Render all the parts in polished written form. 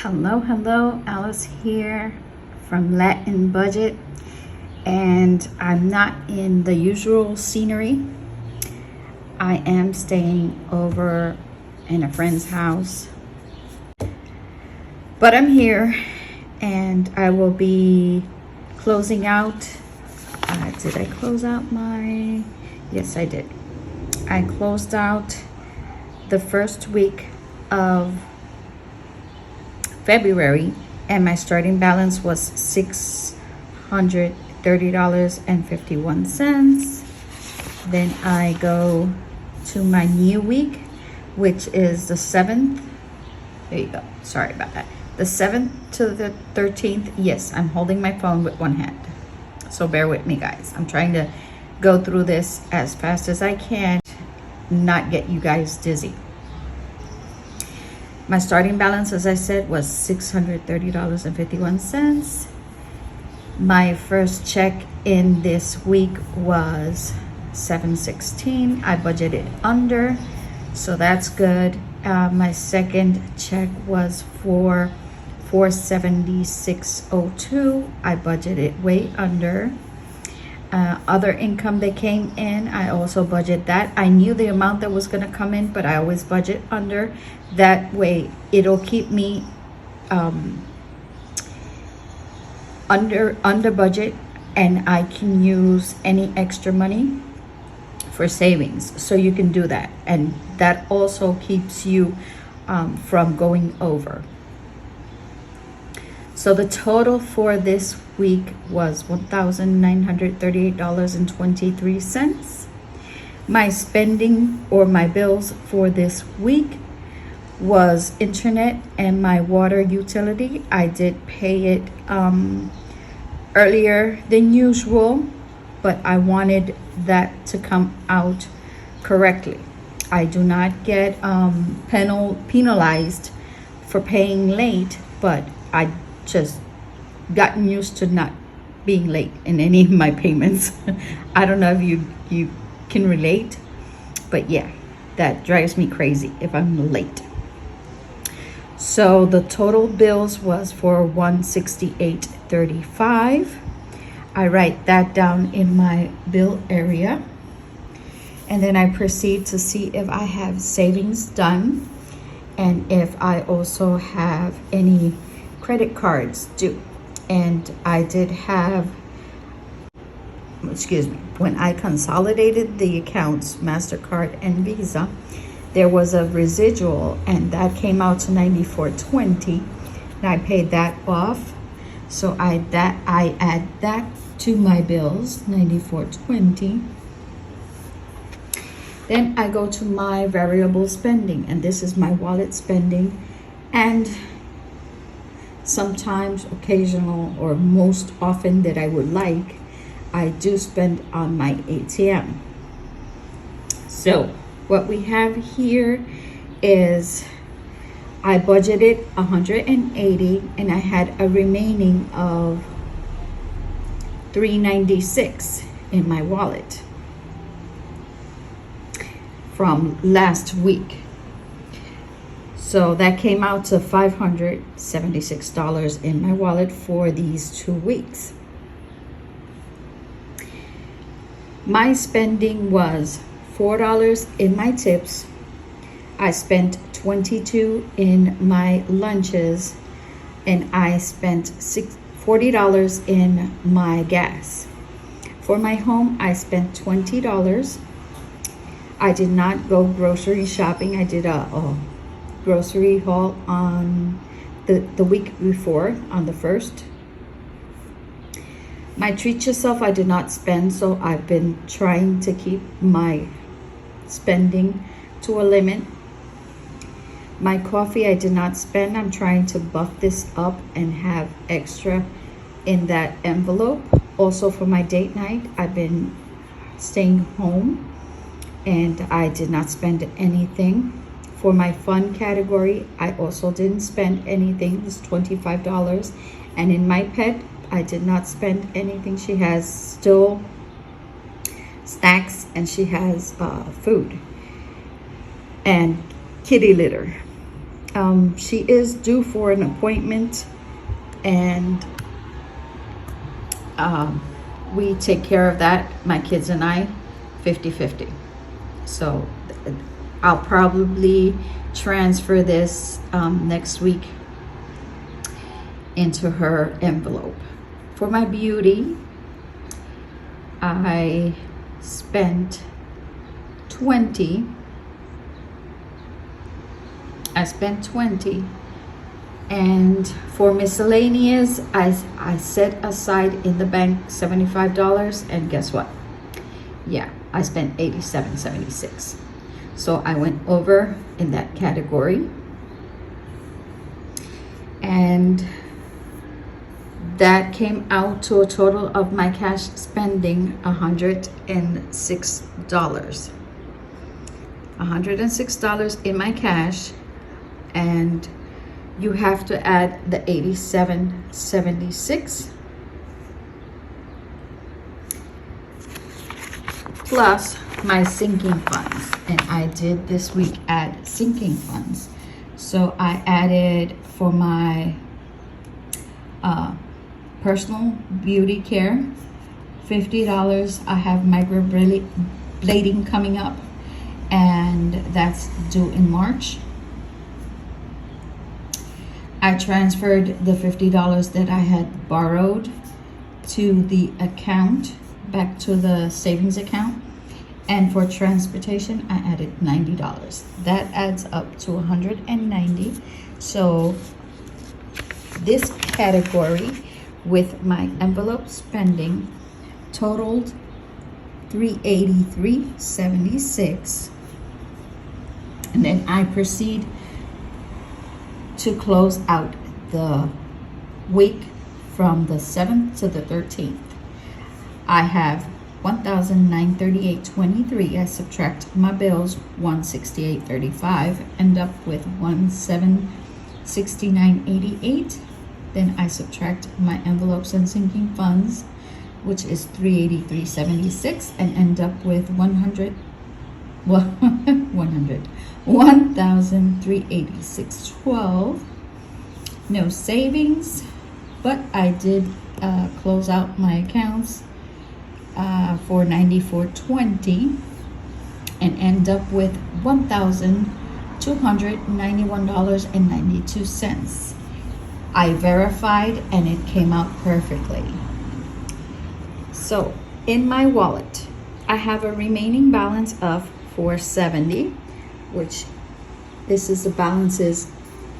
Hello, Alice here from Latin Budget, and I'm not in the usual scenery. I am staying over in a friend's house, but I'm here and I will be closing out. Did I close out my? Yes, I did. I closed out the first week of February, and my starting balance was $630.51. Then I go to my new week, which is the 7th. There you go. Sorry about that. The 7th to the 13th. Yes, I'm holding my phone with one hand, so bear with me, guys. I'm trying to go through this as fast as I can, not get you guys dizzy. My starting balance, as I said, was $630.51. My first check in this week was $716. I budgeted under, so that's good. My second check was for $476.02. I budgeted way under. Other income that came in, I also budget that. I knew the amount that was going to come in, but I always budget under. That way it'll keep me under budget, and I can use any extra money for savings. So you can do that, and that also keeps you from going over. So the total for this week was $1,938.23. My spending or my bills for this week was internet and my water utility. I did pay it earlier than usual, but I wanted that to come out correctly. I do not get penalized for paying late, but I just gotten used to not being late in any of my payments. I don't know if you can relate, but yeah, that drives me crazy if I'm late. So the total bills was for $168.35. I write that down in my bill area, and then I proceed to see if I have savings done and if I also have any credit cards due. And I did have, when I consolidated the accounts, MasterCard and Visa, there was a residual, and that came out to $94.20, and I paid that off. So I add that to my bills, $94.20. Then I go to my variable spending, and this is my wallet spending, and sometimes, occasional, or most often that I would like, I do spend on my ATM. So what we have here is I budgeted $180, and I had a remaining of $396 in my wallet from last week. So that came out to $576 in my wallet for these 2 weeks. My spending was $4 in my tips. I spent $22 in my lunches, and I spent $40 in my gas. For my home, I spent $20. I did not go grocery shopping. I did a grocery haul on the week before, on the 1st. My treat yourself, I did not spend, so I've been trying to keep my spending to a limit. My coffee, I did not spend. I'm trying to buff this up and have extra in that envelope. Also for my date night, I've been staying home and I did not spend anything. For my fun category, I also didn't spend anything. It was $25. And in my pet, I did not spend anything. She has still snacks, and she has food and kitty litter. She is due for an appointment, and we take care of that, my kids and I, 50-50. So I'll probably transfer this next week into her envelope. For my beauty, I spent 20. And for miscellaneous, I set aside in the bank $75, and guess what? Yeah, I spent $87.76. So I went over in that category, and that came out to a total of my cash spending $106. $106 in my cash, and you have to add the $87.76 plus my sinking funds. And I did this week add sinking funds. So I added for my personal beauty care $50. I have microblading coming up, and that's due in March. I transferred the $50 that I had borrowed to the account, back to the savings account. And for transportation, I added $90. That adds up to $190. So this category with my envelope spending totaled $383.76. And then I proceed to close out the week from the 7th to the 13th. I have $1,938.23. I subtract my bills, $168.35, end up with $1,769.88. Then I subtract my envelopes and sinking funds, which is $383.76, and end up with $1,386.12. No savings, but I did close out my accounts for $94.20 and end up with $1,291.92. I verified and it came out perfectly. So in my wallet, I have a remaining balance of $470, which this is the balances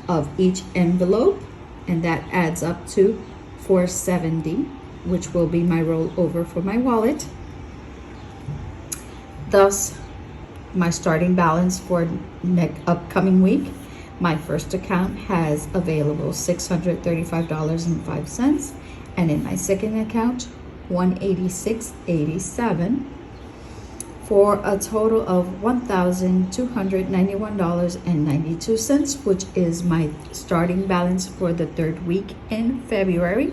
of each envelope, and that adds up to $470, which will be my rollover for my wallet. Thus, my starting balance for upcoming week, my first account has available $635.05, and in my second account, $186.87, for a total of $1,291.92, which is my starting balance for the third week in February,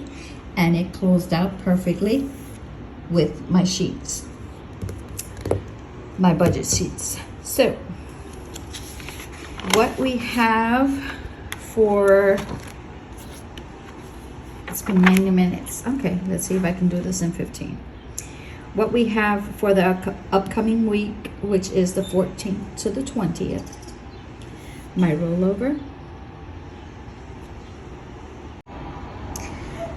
and it closed out perfectly with my sheets, my budget sheets. So what we have for, it's been 90 minutes. Okay, let's see if I can do this in 15. What we have for the upcoming week, which is the 14th to the 20th, my rollover.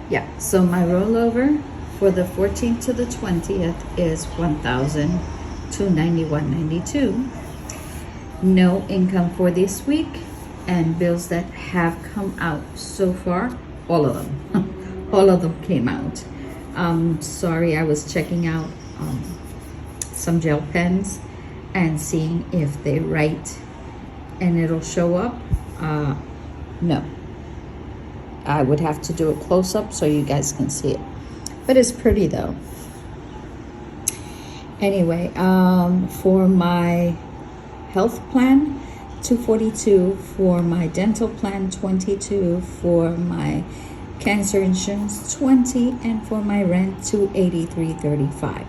Yeah, so my rollover for the 14th to the 20th is $1,291.92. No income for this week, and bills that have come out so far, all of them, all of them came out. Sorry, I was checking out some gel pens and seeing if they write and it'll show up. No, I would have to do a close-up so you guys can see it, but it's pretty though. Anyway, for my health plan, $242, for my dental plan, $22, for my cancer insurance, $20, and for my rent, $283.35.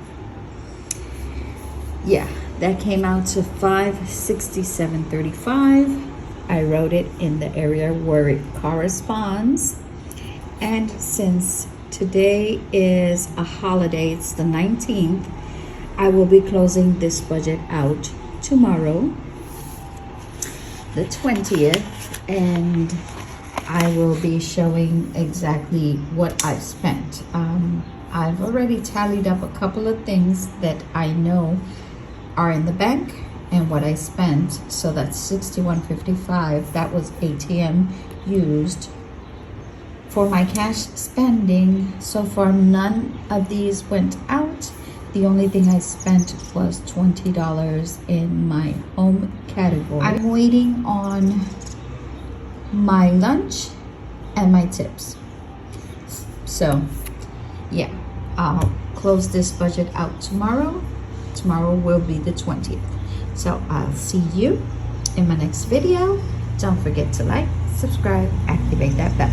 Yeah, that came out to $567.35. I wrote it in the area where it corresponds. And since today is a holiday, it's the 19th, I will be closing this budget out tomorrow, the 20th, and I will be showing exactly what I've spent. I've already tallied up a couple of things that I know are in the bank and what I spent. So that's $61.55. That was ATM used. For my cash spending, so far none of these went out. The only thing I spent was $20 in my home category. I'm waiting on my lunch and my tips. So yeah, I'll close this budget out tomorrow. Tomorrow will be the 20th. So I'll see you in my next video. Don't forget to like, subscribe, activate that bell.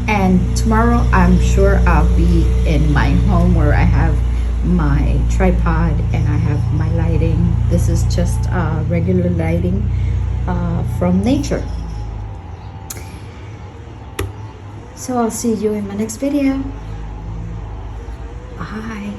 And tomorrow I'm sure I'll be in my home where I have my tripod and I have my lighting. This is just regular lighting from nature. So I'll see you in my next video. Bye.